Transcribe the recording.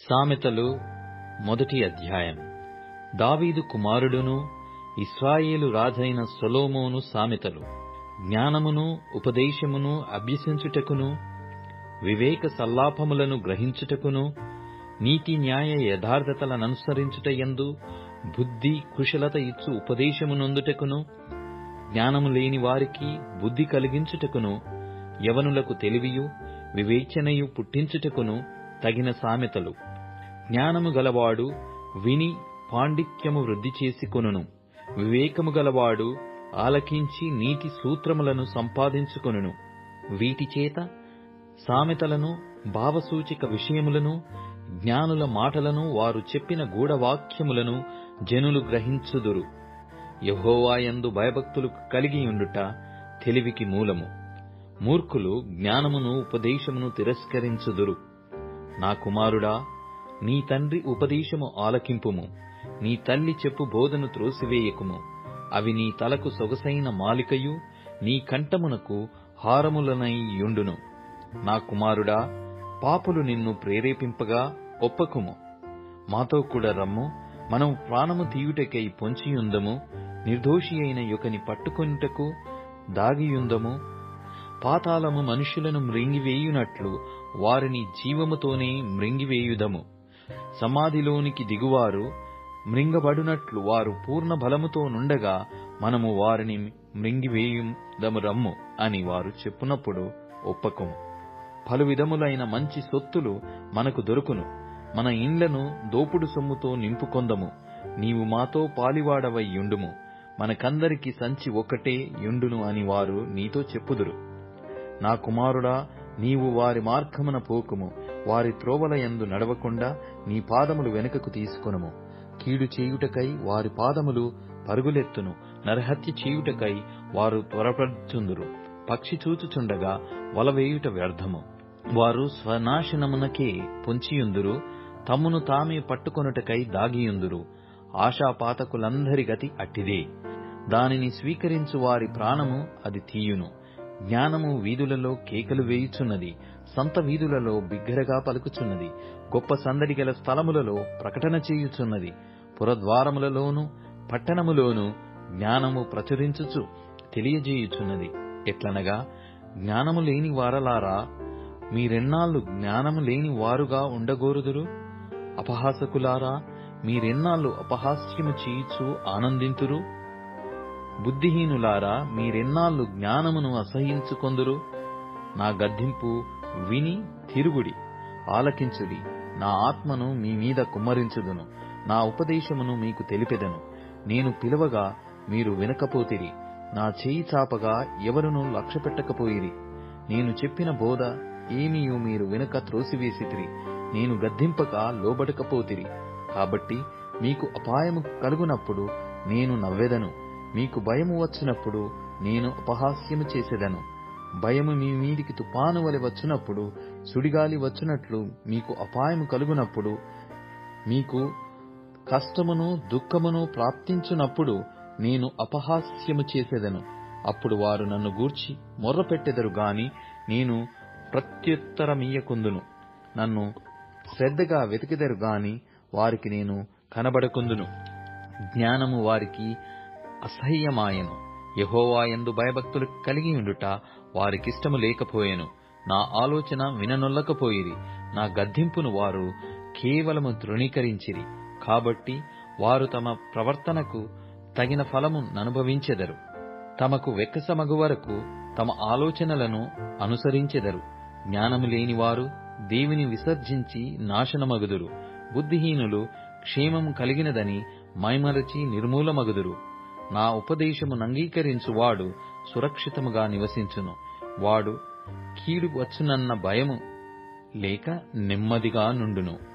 సామెతలు మొదటి అధ్యాయం. దావీదు కుమారుడును ఇశ్రాయేలు రాజైన సొలొమోను సామెతలు. జ్ఞానమును ఉపదేశమును అభ్యసించుటకును, వివేక సల్లాపములను గ్రహించుటకును, నీతి న్యాయ యథార్థతలననుసరించుట యందు బుద్ధి కుశలత ఇచ్చు ఉపదేశమునొందుటకును, జ్ఞానము లేని వారికి బుద్ధి కలిగించుటకును, యవనులకు తెలివియు వివేచనయు పుట్టించుటకును తగిన సామెతలు. జ్ఞానము గలవాడు విని పాండిత్యము వృద్ధి చేసుకొనును. వివేకము గలవాడు ఆలకించి నీతి సూత్రములను సంపాదించుకొనును. వీటి చేత సామెతలను, భావసూచక విషయములను, జ్ఞానుల మాటలను, వారు చెప్పిన గూఢవాక్యములను జనులు గ్రహించుదురు. యెహోవా యందు భయభక్తులు కలిగియుండుట తెలివికి మూలము. మూర్ఖులు జ్ఞానమును ఉపదేశమును తిరస్కరించుదురు. నా కుమారుడా, నీ తండ్రి ఉపదేశము ఆలకింపుము. నీ తల్లి చెప్పు బోధను త్రోసివేయకుము. అవి నీ తలకు సొగసైన మాలికయు, నీ కంఠమునకు హారములనై యుండును. నా కుమారుడా, పాపులు నిన్ను ప్రేరేపింపగా ఒప్పకుము. మాతో కూడా రమ్ము, మనము ప్రాణము తీయుటకై పొంచియుందము. నిర్దోషి అయిన యొకని పట్టుకొనుటకు దాగియుందము. పాతాళము మనుషులను మ్రింగివేయునట్లు వారిని జీవముతోనే మ్రింగివేయుదము. సమాధిలోనికి దిగువారు మ్రింగబడునట్లు వారు పూర్ణ బలముతో నుండగా మనము వారిని మ్రింగివేయుదము రమ్ము అని వారు చెప్పునప్పుడు ఒప్పకుము. పలు విధములైన మంచి సొత్తులు మనకు దొరుకును. మన ఇండ్లను దోపుడు సొమ్ముతో నింపుకొందము. నీవు మాతో పాలివాడవై యుండుము. మనకందరికి సంచి ఒక్కటే యుండును అని వారు నీతో చెప్పుదురు. నా కుమారుడా, నీవు వారి మార్గమున పోకుము. వారి త్రోవల యందు నడవకుండా నీ పాదములు వెనుకకు తీసుకొనుము. కీడు చేయుటకై వారి పాదములు పరుగులెత్తును. నరహత్య చేయుటకై వారు త్వరపడుచుందురు. పక్షి చూచుచుండగా వలవేయుట వ్యర్థము. వారు స్వనాశనమునకే పొంచియుందురు. తమ్మును తామే పట్టుకొనుటకై దాగియుందురు. ఆశాపాతకులందరి గతి అట్టిదే. దానిని స్వీకరించు వారి ప్రాణము అది తీయును. జ్ఞానము వీధులలో కేకలు వేయుచున్నది. సంత వీధులలో బిగ్గరగా పలుకుచున్నది. గొప్ప సందడి గల స్థలములలో ప్రకటన చేయుచున్నది. పురద్వారములలోను పట్టణములోను జ్ఞానము ప్రచురించుచు తెలియజేయుచున్నది. ఎట్లనగా, జ్ఞానము లేని వారలారా, మీరెన్నాళ్ళు జ్ఞానము లేని వారుగా ఉండగోరుదురు? అపహాసకులారా, మీరెన్నాళ్ళు అపహాస్యము చేయుచు ఆనందింతురు? బుద్ధిహీనులారా, మీరెన్నాళ్ళు జ్ఞానమును అసహ్యించుకొందురు? నా గద్దింపు విని తిరుగుడి, ఆలకించుడి. నా ఆత్మను మీ మీద కుమ్మరించుదును. నా ఉపదేశమును మీకు తెలిపెదను. నేను పిలవగా మీరు వినకపోతిరి. నా చేయి చాపగా ఎవరునూ లక్ష్యపెట్టకపోయిరి. నేను చెప్పిన బోధ ఏమీయూ మీరు వినక త్రోసివేసితిరి. నేను గద్దింపక లోబడకపోతిరి. కాబట్టి మీకు అపాయము కలుగునప్పుడు నేను నవ్వెదను. మీకు భయము వచ్చినప్పుడు నేను అపహాస్యము చేసేదను. భయము మీ మీదికి తుపాను వలె వచ్చినప్పుడు, సుడిగాలి వచ్చినట్లు మీకు అపాయము కలుగునప్పుడు, మీకు కష్టమును దుఃఖమును ప్రాప్తించునప్పుడు నేను అపహాస్యము చేసేదను. అప్పుడు వారు నన్ను గూర్చి మొర్రపెట్టెదరు గాని నేను ప్రత్యుత్తరమియ్యకుందును. నన్ను శ్రద్ధగా వెతికెదరు గాని వారికి నేను కనబడకుందును. జ్ఞానము వారికి అసహ్యమాయెను. యెహోవా యందు భయభక్తులు కలిగియుండుట వారికిష్టము లేకపోయెను. నా ఆలోచన విననొల్లకపోయిరి. నా గద్దింపును వారు కేవలము తృణీకరించిరి. కాబట్టి వారు తమ ప్రవర్తనకు తగిన ఫలము ననుభవించెదరు. తమకు వెక్కసమగు వరకు తమ ఆలోచనలను అనుసరించెదరు. జ్ఞానము లేనివారు దేవుని విసర్జించి నాశనమగుదురు. బుద్ధిహీనులు క్షేమము కలిగినదని మైమరచి నిర్మూలమగుదురు. నా ఉపదేశము అంగీకరించువాడు సురక్షితముగా నివసించును. వాడు కీడు వచ్చునన్న భయము లేక నెమ్మదిగా నుండును.